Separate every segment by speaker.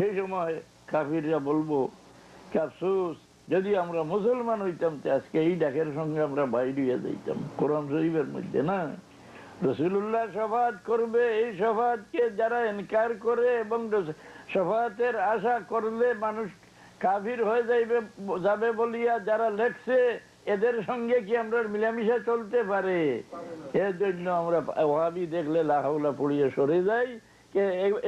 Speaker 1: সেই সময় কাফিররা বলবো আফসোস, যদি আমরা মুসলমান হইতাম আজকে এই ডাকের সঙ্গে আমরা বাইরে যাইতাম। কোরআন শরীফের মধ্যে না, রাসূলুল্লাহ শাফাআত করবে, এই শাফাআতকে যারা ইনকার করে এবং শাফাআতের আশা করলে মানুষ কাফির হয়ে যাবে বলিয়া যারা লেখছে, এদের সঙ্গে কি আমরা মিলামিশা চলতে পারে? এর জন্য আমরা ওয়াহাবি দেখলে লা হাওলা পড়িয়ে সরে যাই।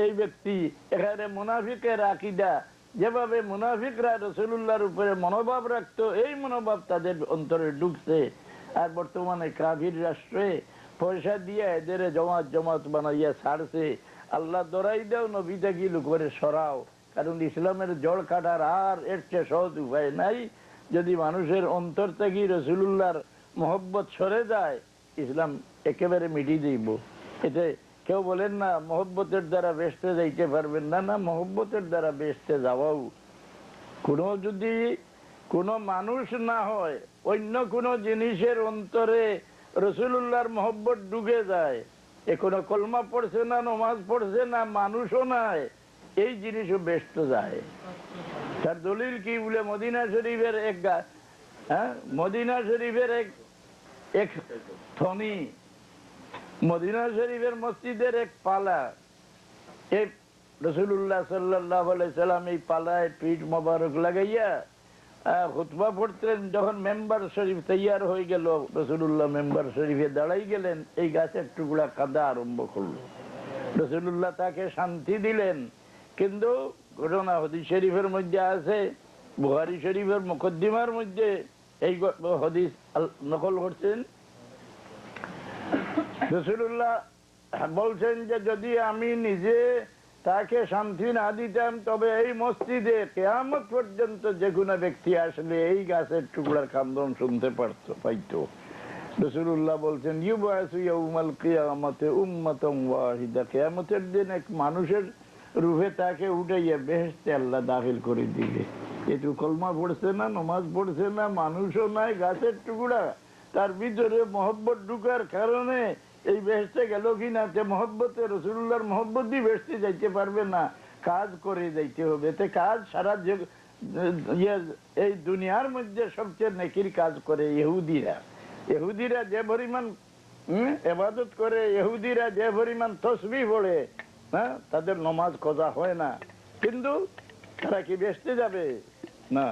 Speaker 1: এই ব্যক্তি এখানে মুনাফিকের আকীদা, যেভাবে মুনাফিকরা রাসূলুল্লাহর উপরে মনোভাব রাখতো, এই মনোভাব তাদের অন্তরে ঢুকছে। আর বর্তমানে কাফির রাষ্ট্রে পয়সা দিয়ে এদের জমাত বানাইয়া ছাড়ছে। আল্লাহ দরাই দাও, নবী থেকে লোকের সরাও, কারণ ইসলামের জড় কাটার আর এর চেয়ে সহজ উপায় নাই। যদি মানুষের অন্তর থেকে রাসূলুল্লাহর মহব্বত সরে যায়, ইসলাম একেবারে মিটিয়ে দিব। এতে কেউ বলেন না মহব্বতের দ্বারা বেহেশতে যাইতে পারবেন না, না, মহব্বতের দ্বারা বেহেশতে যাওয়াও। যদি কোনো মানুষ না হয়, অন্য কোনো জিনিসের অন্তরে রাসূলুল্লাহর মহব্বত ঢুকে যায়, এ কোনো কলমা পড়ছে না, নামাজ পড়ছে না, মানুষও নাই, এই জিনিসও বেহেশতে যায়। তার দলিল কি বলে? মদিনা শরীফের মদিনা শরীফের এক থনি, মদিনা শরীফের মসজিদের এক পালা, এই রাসূলুল্লাহ সাল্লাল্লাহু আলাইহি সাল্লাম এই পালায় পিঠ মোবারক লাগাইয়া খুতবা পড়তেন। যখন মেম্বার শরীফ তৈয়ার হয়ে গেল, রাসূলুল্লাহ মেম্বার শরীফে দাঁড়াই গেলেন, এই গাছের টুকরা কাদা আরম্ভ করলো। রাসূলুল্লাহ তাকে শান্তি দিলেন, কিন্তু ঘটনা হাদিস শরীফের মধ্যে আছে, বুখারী শরীফের মুকদ্দিমার মধ্যে এই হাদিস নকল করছেন। রাসূলুল্লাহ বলছেন যে যদি আমি নিজে তাকে শান্তি না দিতাম, তবে এই মসজিদে কিয়ামত পর্যন্ত যে কোনো ব্যক্তি আসলে এই গাছের টুকরার কান্দন শুনতে পাইতো। রাসূলুল্লাহ বলছেন ইউবাসু ইয়াউমাল কিয়ামাতি উম্মাতান ওয়াহিদা, কিয়ামতের দিন এক মানুষের রূপে তাকে উঠাইয়া বেহেশতে আল্লাহ দাখিল করে দিবে। একটু কলমা পড়ছে না, নামাজ পড়ছে না, মানুষও নাই, গাছের টুকরা, তার ভিতরে মহব্বত ঢুকার কারণে এই বেহেশতে গেল কিনা, মহব্বতে রাসূলুল্লাহর মহব্বত দিয়ে বেহেশতে যাইতে পারবে না, কাজ করে যাইতে হবে। এতে কাজ সারা এই দুনিয়ার মধ্যে সবচেয়ে নেকির কাজ করে ইহুদিরা। ইহুদিরা যে পরিমাণ ইবাদত করে, ইহুদিরা যে পরিমাণ তাসবিহ পড়ে, হ্যাঁ, তাদের নামাজ কজা হয় না, কিন্তু তারা কি বেহেশতে যাবে? না।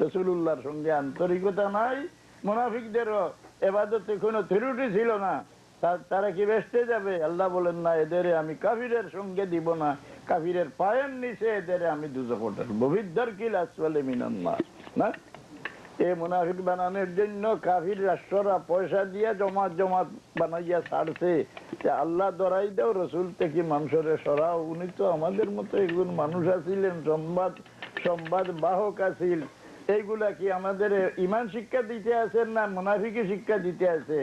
Speaker 1: রাসূলুল্লাহর সঙ্গে আন্তরিকতা নাই, মুনাফিকদেরও ইবাদতে কোনো ত্রুটি ছিল না, তারা কি বেহেশতে যাবে? আল্লাহ বলেন না, এদের আমি কাফিরের সঙ্গে দিব না, কাফিরের পায়ের নিচে এদের আমি দুজখে ঢালবো, বিদ্দারকিল আসফালি মিনান নার। না, এই মুনাফিক বানানোর জন্য কাফির রাষ্ট্ররা পয়সা দিয়ে জমাত বানাইয়া ছাড়ছে। আল্লাহ দরাই দাও, রসুল থেকে মানুষের সরাও। উনি তো আমাদের মতো একজন মানুষ আছিলেন, সংবাদ বাহক আছিল। এইগুলা কি আমাদের ইমান শিক্ষা দিতে আছেন না মুনাফিকি শিক্ষা দিতে আছে?